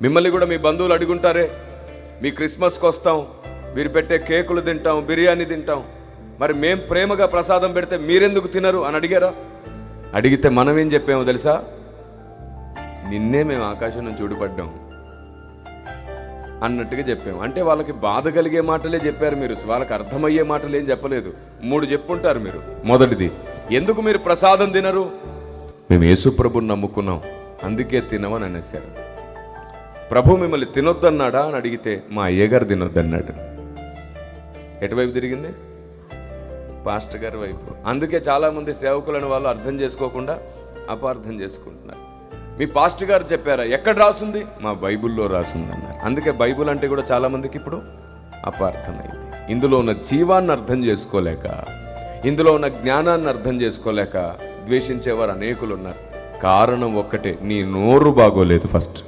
మిమ్మల్ని కూడా మీ బంధువులు అడుగుంటారే, మీ క్రిస్మస్కి వస్తాం, మీరు పెట్టే కేకులు తింటాం, బిర్యానీ తింటాం, మరి మేం ప్రేమగా ప్రసాదం పెడితే మీరెందుకు తినరు అని అడిగారా? అడిగితే మనం ఏం చెప్పామో తెలుసా? నిన్నే మేము ఆకాశం నుంచి ఊడిపడ్డాం అన్నట్టుగా చెప్పాము. అంటే వాళ్ళకి బాధ కలిగే మాటలే చెప్పారు మీరు, వాళ్ళకి అర్థమయ్యే మాటలు ఏం చెప్పలేదు. 3 చెప్పుంటారు మీరు. మొదటిది, ఎందుకు మీరు ప్రసాదం తినరు? మేము యేసు ప్రభుని నమ్ముకున్నాం, అందుకే తినమని అనేసారు. ప్రభు మిమ్మల్ని తినొద్దన్నాడా అని అడిగితే మా అయ్యగారు తినొద్దన్నాడు. ఎటువైపు తిరిగింది? పాస్టర్ గారి వైపు. అందుకే చాలామంది సేవకులను వాళ్ళు అర్థం చేసుకోకుండా అపార్థం చేసుకుంటున్నారు. మీ పాస్టర్ గారు చెప్పారా? ఎక్కడ రాసుంది? మా బైబిల్లో రాసుంది అన్నారు. అందుకే బైబిల్ అంటే కూడా చాలామందికి ఇప్పుడు అపార్థమైంది. ఇందులో ఉన్న జీవాన్ని అర్థం చేసుకోలేక, ఇందులో ఉన్న జ్ఞానాన్ని అర్థం చేసుకోలేక ద్వేషించేవారు అనేకులు ఉన్నారు. కారణం ఒక్కటే, నీ నోరు బాగోలేదు ఫస్ట్.